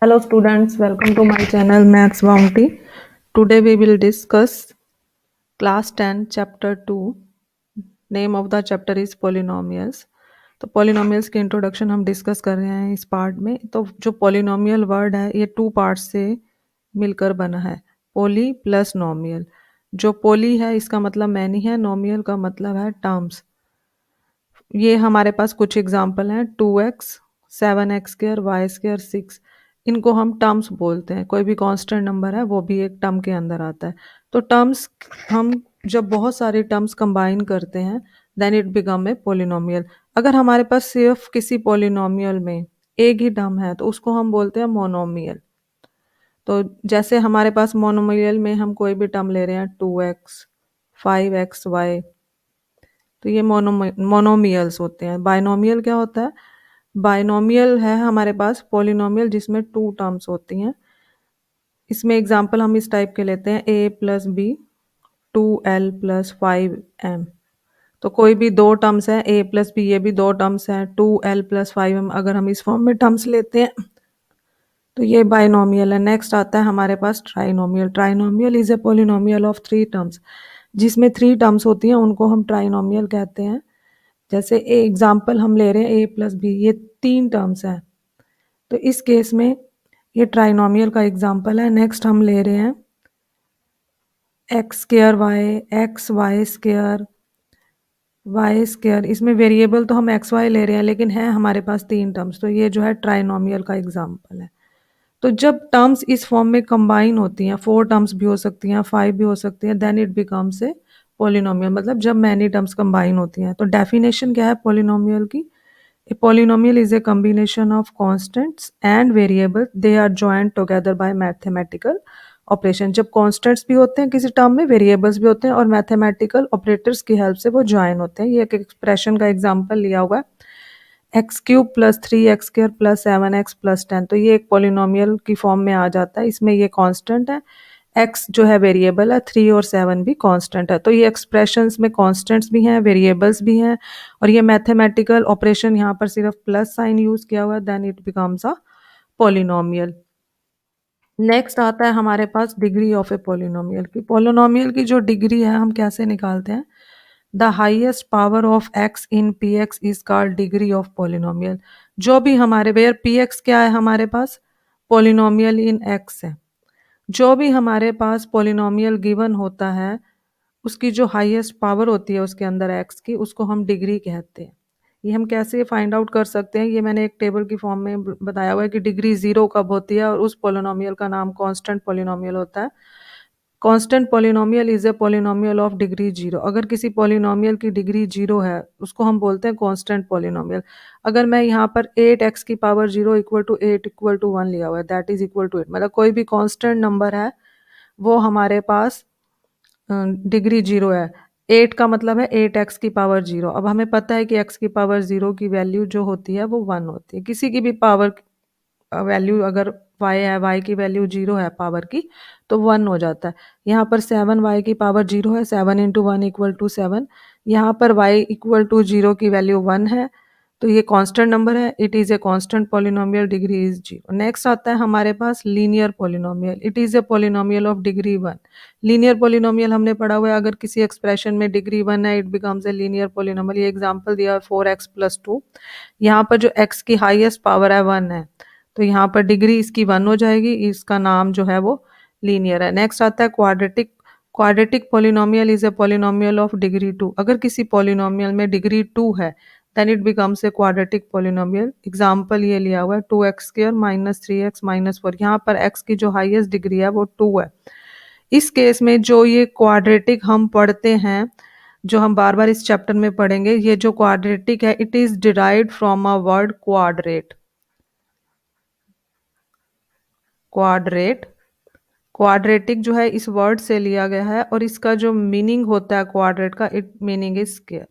Hello students, welcome to my channel Maths Bounty. Today we will discuss class 10 chapter 2. Name of the chapter is polynomials. तो polynomials की introduction हम discuss कर रहे हैं इस part में। तो जो polynomial वर्ड है ये टू पार्ट्स से मिलकर बना है, पोली प्लस नॉमियल। जो पोली है इसका मतलब मैनी है, नॉमियल का मतलब है टर्म्स। ये हमारे पास कुछ एग्जाम्पल हैं, 2x, 7x square, y square, 6। इनको हम टर्म्स बोलते हैं। कोई भी कांस्टेंट नंबर है वो भी एक टर्म के अंदर आता है। तो टर्म्स हम जब बहुत सारे टर्म्स कंबाइन करते हैं then it become a polynomial. अगर हमारे पास सिर्फ किसी पोलिनोमियल में एक ही टर्म है तो उसको हम बोलते हैं मोनोमियल। तो जैसे हमारे पास मोनोमियल में हम कोई भी टर्म ले रहे हैं, 2x, 5xy, तो ये मोनोमियल्स होते हैं। बाइनोमियल क्या होता है? बाइनोमियल है हमारे पास पोलिनोमियल जिसमें टू टर्म्स होती हैं। इसमें एग्जांपल हम इस टाइप के लेते हैं, a प्लस बी 2l+5m। तो कोई भी दो टर्म्स हैं, a प्लस बी, ये भी दो टर्म्स हैं, 2l+5m। अगर हम इस फॉर्म में टर्म्स लेते हैं तो ये बाइनोमियल है। नेक्स्ट आता है हमारे पास trinomial. Trinomial is a polynomial of three terms. जिसमें थ्री टर्म्स होती हैं उनको हम ट्राइनोमियल कहते हैं। जैसे एग्जाम्पल हम ले रहे हैं a प्लस बी, ये तीन टर्म्स हैं, तो इस केस में ये ट्राइनोमियल का एग्जाम्पल है। नेक्स्ट हम ले रहे हैं x square y, x y square, y square. इसमें वेरिएबल तो हम एक्स वाई ले रहे हैं लेकिन है हमारे पास तीन टर्म्स, तो ये जो है ट्राइनोमियल का एग्जाम्पल है। तो जब टर्म्स इस फॉर्म में कंबाइन होती हैं, फोर टर्म्स भी हो सकती हैं, फाइव भी हो सकती हैं, then it becomes a polynomial. मतलब जब मैनी टर्म्स कंबाइन होती हैं। तो डेफिनेशन क्या है पोलिनोमियल की? A polynomial is a combination of constants and variables. They are joined together by mathematical operation. जब constants भी होते हैं किसी टर्म में, variables भी होते हैं और mathematical operators की हेल्प से वो join होते हैं। ये एक एक्सप्रेशन का एग्जांपल लिया हुआ है, x³ + 3x² + 7x + 10। तो ये एक पोलिनोमियल की फॉर्म में आ जाता है। इसमें ये कांस्टेंट है, x जो है वेरिएबल है, 3 और 7 भी कांस्टेंट है। तो ये एक्सप्रेशंस में कांस्टेंट्स भी हैं, वेरिएबल्स भी हैं, और ये मैथमेटिकल ऑपरेशन यहाँ पर सिर्फ प्लस साइन यूज किया हुआ है, then it becomes a polynomial. Next आता है हमारे पास डिग्री ऑफ ए पोलिनोमियल की। पोलिनोमियल की जो डिग्री है हम कैसे निकालते हैं? The highest power of x in p x is called degree of polynomial. जो भी हमारे वेयर पी एक्स क्या है हमारे पास? पोलिनोमियल इन x है। जो भी हमारे पास पोलिनोमियल गिवन होता है उसकी जो हाईएस्ट पावर होती है उसके अंदर x की, उसको हम डिग्री कहते हैं। ये हम कैसे फाइंड आउट कर सकते हैं? ये मैंने एक टेबल की फॉर्म में बताया हुआ है कि डिग्री 0 कब होती है, और उस पोलिनोमियल का नाम कांस्टेंट पोलिनोमियल होता है। Constant polynomial is a polynomial of degree 0। अगर किसी पोलिनोमियल की डिग्री 0 है उसको हम बोलते हैं कांस्टेंट पोलिनोमियल। अगर मैं यहाँ पर 8x की power 0 equal to 8 equal to 1 लिया हुआ है, दैट इज इक्वल टू 8, मतलब कोई भी कांस्टेंट नंबर है वो हमारे पास डिग्री 0 है। 8 का मतलब है 8x की पावर 0। अब हमें पता है कि x की पावर 0 की वैल्यू जो होती है वो 1 होती है। किसी की भी पावर वैल्यू अगर y है, y की वैल्यू 0 है पावर की, तो 1 हो जाता है। यहाँ पर 7y की पावर 0 है, 7 इंटू 1 इक्वल टू 7। यहाँ पर y इक्वल टू 0 की वैल्यू 1 है, तो ये कांस्टेंट नंबर है। It is a constant polynomial, degree is 0। Next आता है हमारे पास linear polynomial. It is a polynomial of degree 1। Linear polynomial हमने पढ़ा हुआ है, अगर किसी एक्सप्रेशन में डिग्री 1 है it becomes a linear polynomial. ये एग्जाम्पल दिया है 4x + 2। यहाँ पर जो x की हाईएस्ट पावर है 1 है, तो यहाँ पर डिग्री इसकी 1 हो जाएगी, इसका नाम जो है वो लीनियर है। नेक्स्ट आता है quadratic. Quadratic polynomial is a polynomial of degree 2। अगर किसी पोलिनोमियल में डिग्री 2 है then it becomes a quadratic polynomial. Example ये लिया हुआ है 2x² - 3x - 4। यहाँ पर x की जो हाईएस्ट डिग्री है वो 2 है। इस केस में जो ये क्वाड्रेटिक हम पढ़ते हैं, जो हम बार बार इस चैप्टर में पढ़ेंगे, ये जो क्वाड्रेटिक है it is derived from a word quadrate. Quadrate, quadratic जो है इस वर्ड से लिया गया है, और इसका जो मीनिंग होता है क्वाड्रेट का, इट मीनिंग इज स्क्वायर।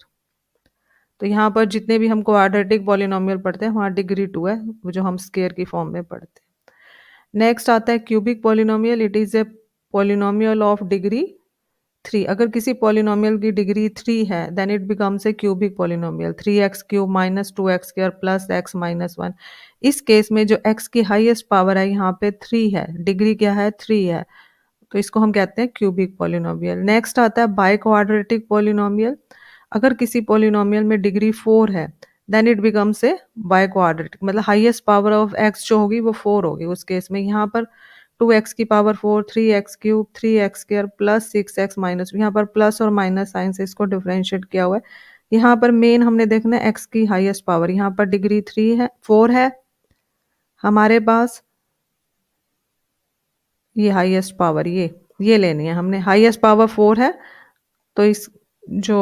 तो यहाँ पर जितने भी हम क्वाड्रेटिक पॉलिनोमियल पढ़ते हैं वहाँ डिग्री 2 है, वो जो हम स्क्वायर की फॉर्म में पढ़ते हैं। नेक्स्ट आता है cubic polynomial. It is a polynomial of degree 3, अगर किसी पॉलिनोमियल की डिग्री 3 है then it becomes a cubic polynomial. 3x³ minus 2x² plus x minus 1। इस केस में जो x की हाईएस्ट पावर है यहाँ पे 3 है, डिग्री क्या है 3 है, तो इसको हम कहते हैं क्यूबिक पॉलिनोमियल। नेक्स्ट आता है बाई क्वाड्रेटिक पॉलिनोमियल। अगर किसी पॉलिनोमियल में डिग्री 4 है then it becomes a biquadratic, मतलब हाईएस्ट पावर ऑफ x जो होगी वो 4 होगी उस केस में। यहाँ पर 2x की power 4, 3x³ 3x² plus 6x minus, यहाँ पर प्लस और माइनस साइन से इसको डिफ्रेंशिएट किया हुआ है। यहाँ पर मेन हमने देखना है x की हाईएस्ट पावर, यहाँ पर डिग्री 3 है 4 है हमारे पास, ये हाईएस्ट पावर ये लेनी है हमने, हाईएस्ट पावर 4 है, तो इस जो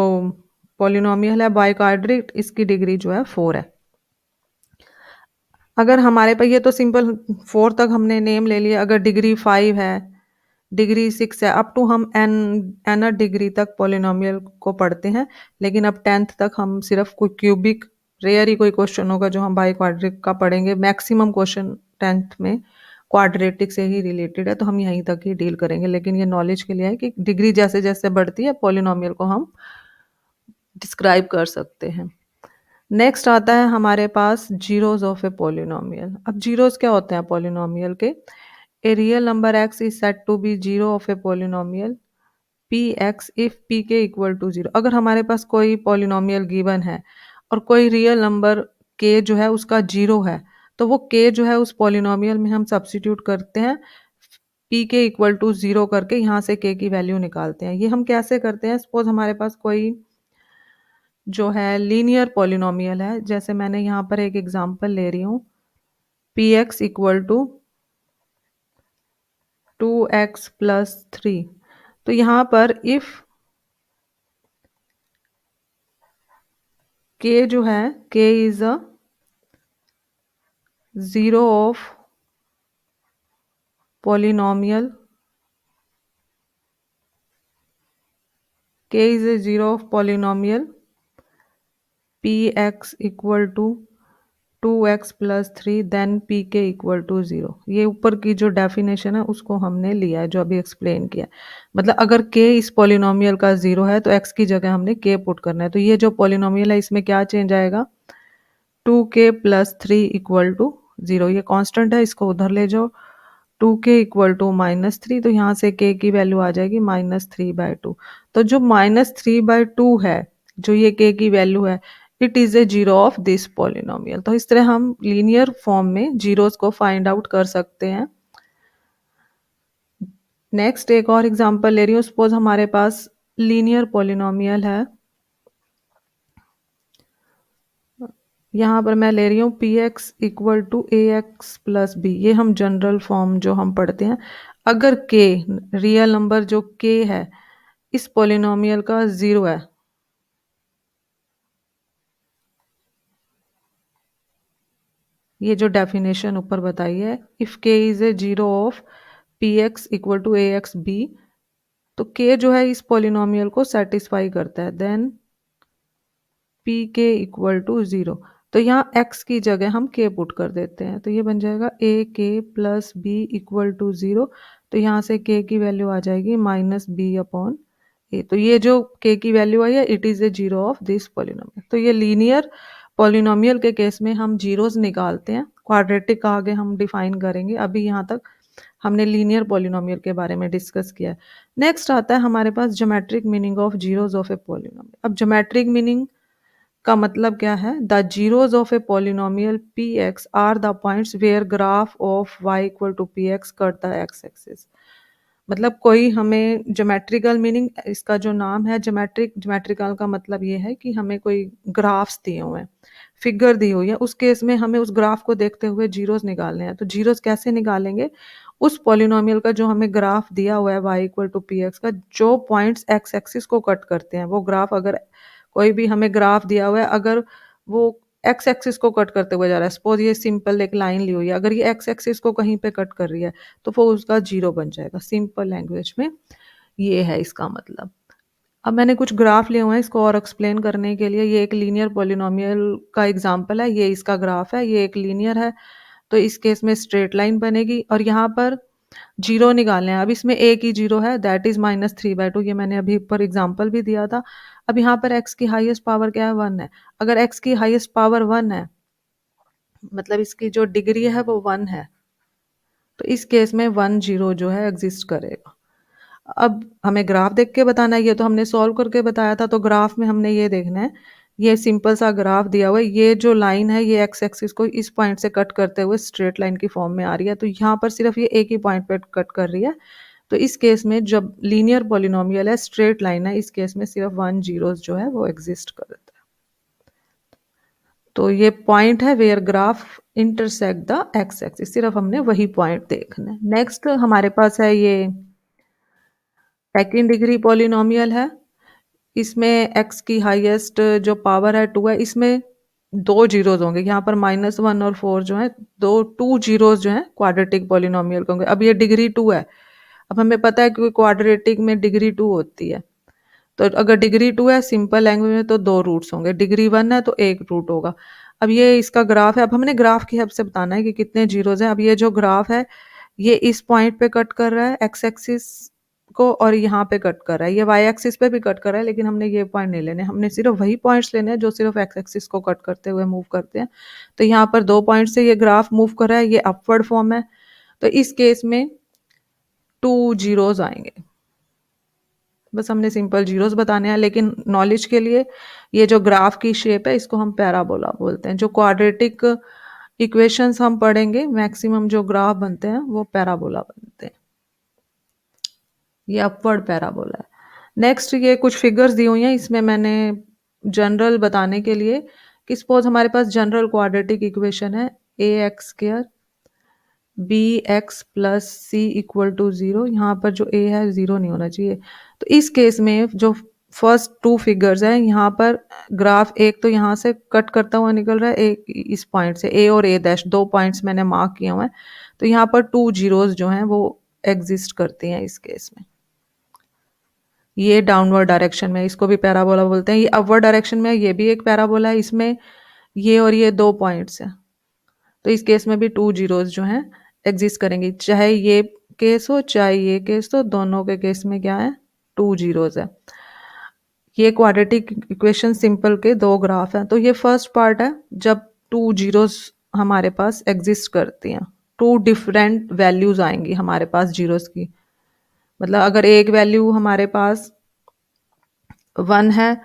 पॉलिनोमियल है बाई क्वाड्रेटिक इसकी डिग्री जो है 4 है। अगर हमारे पास ये तो सिंपल 4 तक हमने नेम ले लिया, अगर डिग्री 5 है, डिग्री 6 है, अप टू हम एन डिग्री तक पॉलिनोमियल को पढ़ते हैं, लेकिन अब 10th तक हम सिर्फ कोई क्यूबिक, रेयर ही कोई क्वेश्चन होगा जो हम बाई क्वाड्रेटिक का पढ़ेंगे। मैक्सिमम क्वेश्चन 10th में क्वाड्रेटिक से ही रिलेटेड है, तो हम यहीं तक ही डील करेंगे, लेकिन ये नॉलेज के लिए है कि डिग्री जैसे जैसे बढ़ती है पॉलिनोमियल को हम डिस्क्राइब कर सकते हैं। नेक्स्ट आता है हमारे पास जीरोज ऑफ ए पॉलिनोमियल। अब जीरोज क्या होते हैं पॉलिनोमियल के? A real number x is said to be zero of a polynomial P x if p k equal to zero. अगर हमारे पास कोई पॉलिनोमियल गिवन है और कोई रियल नंबर k जो है उसका जीरो है, तो वो k जो है उस पॉलिनोमियल में हम सब्स्टिट्यूट करते हैं p के इक्वल टू जीरो करके, यहाँ से k की वैल्यू निकालते हैं। ये हम कैसे करते हैं? सपोज हमारे पास कोई जो है लीनियर पॉलिनोमियल है, जैसे मैंने यहाँ पर एक एग्जांपल ले रही हूँ, p x equal to 2x plus 3। तो यहाँ पर इफ k जो है k is a zero of polynomial, k is a zero of polynomial P x equal to 2x plus 3 then p k equal to zero. ये ऊपर की जो definition है उसको हमने लिया है जो अभी एक्सप्लेन किया। मतलब अगर k इस पॉलिनोमियल का जीरो है तो x की जगह हमने k पुट करना है, तो ये जो पॉलिनोमियल है इसमें क्या चेंज आएगा? 2k plus 3 equal to zero. ये कांस्टेंट है, इसको उधर ले जाओ, 2k इक्वल टू माइनस 3, तो यहाँ से k की वैल्यू आ जाएगी -3/2। तो जो -3/2 है, जो ये k की वैल्यू है, it is a zero of this polynomial. तो इस तरह हम लीनियर फॉर्म में जीरोस को फाइंड आउट कर सकते हैं। नेक्स्ट एक और एग्जांपल ले रही हूँ। सपोज हमारे पास लीनियर पॉलिनोमियल है, यहाँ पर मैं ले रही हूँ p x equal to a x plus b. ये हम जनरल फॉर्म जो हम पढ़ते हैं। अगर k रियल नंबर जो k है इस पॉलिनोमियल का जीरो है, ये जो डेफिनेशन ऊपर बताई है, if k is a zero of p x equal to a x b, तो k जो है इस पॉलिनोमियल को सेटिस्फाई करता है, then p k equal to zero. तो यहाँ x की जगह हम k पुट कर देते हैं, तो ये बन जाएगा a k plus b equal to zero. तो यहाँ से k की वैल्यू आ जाएगी -b/a। तो ये जो k की वैल्यू आई है it is a zero of this polynomial. तो ये लीनियर पॉलिनोमियल के केस में हम जीरोस निकालते हैं, क्वाड्रेटिक का आगे हम डिफाइन करेंगे। अभी यहाँ तक हमने लीनियर पॉलिनोमियल के बारे में डिस्कस किया है। नेक्स्ट आता है हमारे पास geometric meaning of zeros of a polynomial. अब ज्योमेट्रिक मीनिंग का मतलब क्या है? The zeros of a polynomial P X are the points where graph of Y equal to P X cut the x axis. मतलब कोई हमें geometrical meaning, इसका जो नाम है ज्योमेट्रिकल का मतलब ये है कि हमें कोई ग्राफ्स दिए हुए हैं, फिगर दी हुई है, उस केस में हमें उस ग्राफ को देखते हुए जीरोस निकालने हैं। तो जीरोस कैसे निकालेंगे? उस पॉलिनोमियल का जो हमें ग्राफ दिया हुआ है y equal to P x का, जो पॉइंट्स एक्स एक्सिस को कट करते हैं वो ग्राफ, अगर कोई भी हमें ग्राफ दिया हुआ है, अगर वो एक्स एक्सिस को कट करते हुए जा रहा है, सपोज ये सिंपल एक लाइन ली हुई है, अगर ये एक्स एक्सिस को कहीं पे कट कर रही है तो वो उसका जीरो बन जाएगा। सिंपल लैंग्वेज में ये है इसका मतलब। अब मैंने कुछ ग्राफ लिए हुए हैं इसको और एक्सप्लेन करने के लिए। ये एक लीनियर पॉलिनोमियल का एग्जांपल है, ये इसका ग्राफ है, ये एक लीनियर है, तो इस केस में स्ट्रेट लाइन बनेगी और यहाँ पर जीरो निकालने हैं। अब इसमें एक ही जीरो है, दैट इज -3/2। ये मैंने अभी ऊपर एग्जांपल भी दिया था। अब यहाँ पर x की हाईएस्ट पावर क्या है, 1 है। अगर x की हाईएस्ट पावर 1 है, मतलब इसकी जो डिग्री है वो 1 है, तो इस केस में 1 0 जो है एग्जिस्ट करेगा। अब हमें ग्राफ देख के बताना है, ये तो हमने सॉल्व करके बताया था। तो ग्राफ में हमने ये देखना है, ये सिंपल सा ग्राफ दिया हुआ है। ये जो लाइन है ये एक्स एक्सिस को इस पॉइंट से कट करते हुए स्ट्रेट लाइन की फॉर्म में आ रही है। तो यहाँ पर सिर्फ ये एक ही पॉइंट पे कट कर रही है। तो इस केस में जब लीनियर पॉलिनोमियल है, स्ट्रेट लाइन है, इस केस में सिर्फ 1 जीरोस जो है वो एग्जिस्ट करता है। तो ये पॉइंट है where graph intersect the x axis, सिर्फ हमने वही पॉइंट देखना है। नेक्स्ट हमारे पास है ये सेकेंड डिग्री पॉलिनोमियल है। इसमें x की हाईएस्ट जो पावर है 2 है, इसमें दो जीरोज होंगे। यहाँ पर -1 और 4 जो है, दो 2 जीरोज जो है क्वाड्रेटिक पॉलिनोमियल के होंगे। अब ये डिग्री 2 है। अब हमें पता है कि क्वाड्रेटिक में डिग्री 2 होती है। तो अगर डिग्री 2 है सिंपल लैंग्वेज में, तो दो रूट्स होंगे। डिग्री 1 है तो एक रूट होगा। अब ये इसका ग्राफ है। अब हमने ग्राफ की हेल्प से बताना है कि कितने जीरोज हैं। अब ये जो ग्राफ है ये इस पॉइंट पे कट कर रहा है एक्स एक्सिस को, और यहाँ पे कट कर रहा है। ये वाई एक्सिस पे भी कट कर रहा है, लेकिन हमने ये पॉइंट नहीं लेने, हमने सिर्फ वही पॉइंट्स लेने हैं जो सिर्फ एक्स एक्सिस को कट करते हुए मूव करते हैं। तो यहाँ पर दो पॉइंट से ये ग्राफ मूव कर रहा है, ये अपवर्ड फॉर्म है। तो इस केस में 2 जीरोज आएंगे। बस हमने सिंपल जीरोस बताने हैं, लेकिन नॉलेज के लिए ये जो ग्राफ की शेप है इसको हम पैराबोला बोलते हैं। जो क्वाड्रेटिक इक्वेशंस हम पढ़ेंगे, मैक्सिमम जो ग्राफ बनते हैं वो पैराबोला बनते हैं। ये अपवर्ड पैराबोला है। नेक्स्ट ये कुछ फिगर्स दी हुई हैं, इसमें मैंने जनरल बताने के लिए कि सपोज हमारे पास जनरल क्वाड्रेटिक इक्वेशन है ax² bx plus c equal to 0। यहाँ पर जो a है 0 नहीं होना चाहिए। तो इस केस में जो फर्स्ट टू फिगर्स है, यहाँ पर ग्राफ एक तो यहाँ से कट करता हुआ निकल रहा है, एक इस पॉइंट से a और a' दो पॉइंट्स मैंने मार्क किए हुए हैं। तो यहाँ पर 2 जीरोस जो हैं वो एग्जिस्ट करती हैं इस केस में। ये डाउनवर्ड डायरेक्शन में, इसको भी पैराबोला बोलते हैं। ये अपवर्ड डायरेक्शन में, ये भी एक पैराबोला है। इसमें ये और ये दो पॉइंट्स हैं, तो इस केस में भी 2 जीरोस जो हैं एग्जिस्ट करेंगी। चाहे ये केस हो चाहे ये केस हो, दोनों के केस में क्या है, 2 जीरोस है। ये क्वाड्रेटिक इक्वेशन सिंपल के दो ग्राफ हैं। तो ये फर्स्ट पार्ट है जब 2 जीरोस हमारे पास एग्जिस्ट करती हैं। 2 डिफरेंट वैल्यूज आएंगी हमारे पास जीरोस की। मतलब अगर एक वैल्यू हमारे पास 1 है,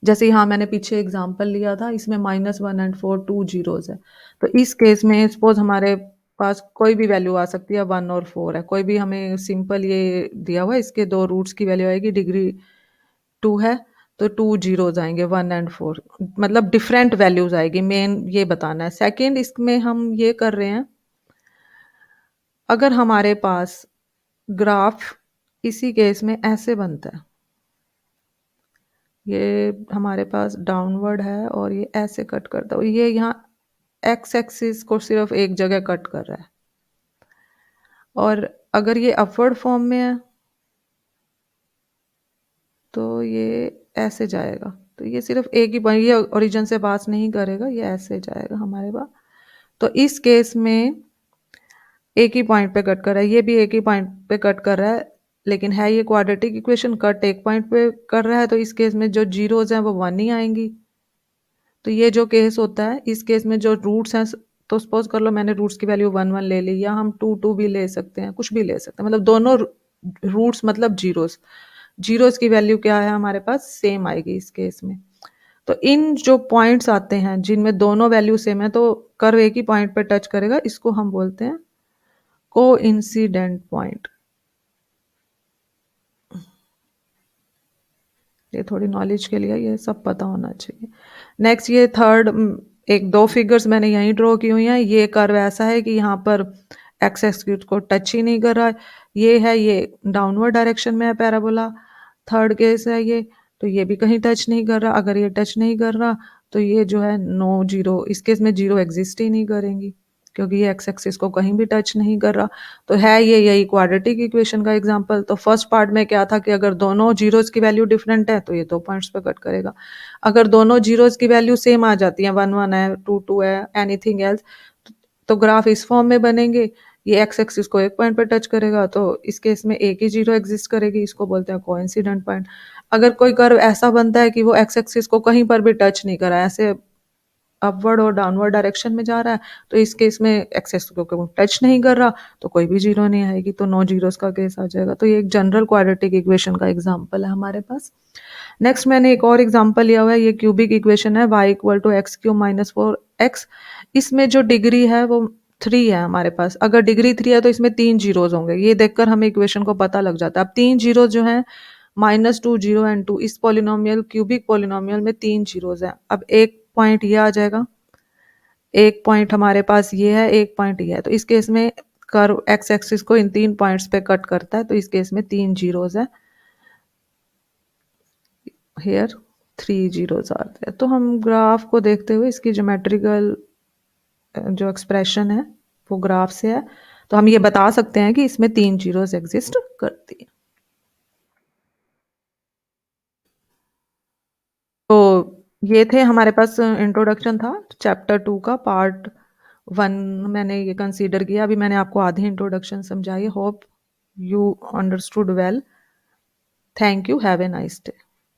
जैसे यहाँ मैंने पीछे एग्जांपल लिया था, इसमें -1 एंड 4 2 जीरोस है। तो इस केस में सपोज हमारे पास कोई भी वैल्यू आ सकती है, 1 और 4 है। कोई भी हमें सिंपल ये दिया हुआ है, इसके दो रूट्स की वैल्यू आएगी, डिग्री 2 है तो 2 जीरोस आएंगे, 1 एंड 4। मतलब डिफरेंट वैल्यूज आएगी, मेन ये बताना है। सेकेंड इसमें हम ये कर रहे हैं, अगर हमारे पास ग्राफ इसी केस में ऐसे बनता है, ये हमारे पास डाउनवर्ड है और ये ऐसे कट करता है, ये यहाँ एक्स एक्सिस को सिर्फ एक जगह कट कर रहा है। और अगर ये अपवर्ड फॉर्म में है तो ये ऐसे जाएगा। तो ये सिर्फ एक ही पॉइंट, ये ओरिजिन से पास नहीं करेगा, ये ऐसे जाएगा हमारे पास। तो इस केस में एक ही पॉइंट पे कट कर रहा है, ये भी एक ही पॉइंट पे कट कर रहा है, लेकिन है ये क्वाड्रेटिक इक्वेशन, कट एक पॉइंट पे कर रहा है। तो इस केस में जो जीरोज हैं वो 1 ही आएंगी। तो ये जो केस होता है, इस केस में जो रूट्स हैं, तो सपोज कर लो मैंने रूट्स की वैल्यू 1 1 ले ली, या हम 2 2 भी ले सकते हैं, कुछ भी ले सकते हैं। मतलब दोनों रूट्स मतलब जीरोस, जीरोस की वैल्यू क्या है हमारे पास, सेम आएगी इस केस में। तो इन जो पॉइंट्स आते हैं जिनमें दोनों वैल्यू सेम है, तो कर्व एक ही पॉइंट पे टच करेगा, इसको हम बोलते हैं कोइंसिडेंट पॉइंट। ये थोड़ी नॉलेज के लिए, ये सब पता होना चाहिए। नेक्स्ट ये थर्ड, एक दो फिगर्स मैंने यहीं ड्रॉ की हुई हैं। ये कर्व ऐसा है कि यहाँ पर एक्स एक्सिस को टच ही नहीं कर रहा है, ये डाउनवर्ड डायरेक्शन में है पैराबोला। थर्ड केस है ये, तो ये भी कहीं टच नहीं कर रहा। अगर ये टच नहीं कर रहा तो ये जो है नो जीरो, इस केस में जीरो एग्जिस्ट ही नहीं करेंगी, क्योंकि ये एक्स एक्सिस को कहीं भी टच नहीं कर रहा। तो है ये यही क्वाड्रेटिक इक्वेशन का एग्जांपल। तो फर्स्ट पार्ट में क्या था कि अगर दोनों जीरोस की वैल्यू डिफरेंट है तो ये दो पॉइंट्स पे कट करेगा। अगर दोनों जीरोस की वैल्यू सेम आ जाती है, 1 1 है 2 2 है, एनीथिंग एल्स, तो ग्राफ इस फॉर्म में बनेंगे ये एक्स एक्सिस को एक पॉइंट पे टच करेगा, तो इस केस में एक ही जीरो एग्जिस्ट करेगी, इसको बोलते हैं कोइंसिडेंट पॉइंट। अगर कोई कर्व ऐसा बनता है कि वो एक्स एक्सिस को कहीं पर भी टच नहीं करा, ऐसे अपवर्ड और डाउनवर्ड डायरेक्शन में जा रहा है, तो इस केस में एक्सेस को टच नहीं कर रहा, तो कोई भी जीरो नहीं आएगी, तो नो जीरोस का केस आ जाएगा। तो ये एक जनरल क्वाड्रेटिक इक्वेशन का एग्जांपल है हमारे पास। नेक्स्ट मैंने एक और एग्जांपल लिया हुआ है, ये क्यूबिक इक्वेशन है y equal to x cube minus 4x। इसमें जो डिग्री है वो 3 है हमारे पास। अगर डिग्री 3 है तो इसमें 3 जीरोज होंगे, ये देखकर हमें इक्वेशन को पता लग जाता है। अब 3 जीरो जो है -2 0 एंड 2, इस पॉलिनोमियल क्यूबिक पॉलिनोमियल में 3 जीरोज है। अब एक पॉइंट ये आ जाएगा, एक पॉइंट हमारे पास ये है, एक पॉइंट ये है, तो इस केस में कर्व एक्स एक्सिस को इन 3 पॉइंट्स पे कट करता है, तो इस केस में 3 जीरोज है। हेयर 3 जीरोज आते हैं। तो हम ग्राफ को देखते हुए इसकी ज्योमेट्रिकल जो एक्सप्रेशन है वो ग्राफ से है, तो हम ये बता सकते हैं कि इसमें 3 जीरोज एग्जिस्ट करती है। तो ये थे हमारे पास, इंट्रोडक्शन था चैप्टर 2 का, पार्ट 1 मैंने ये कंसीडर किया। अभी मैंने आपको आधी इंट्रोडक्शन समझाई। Hope you understood well. Thank you, have a nice day.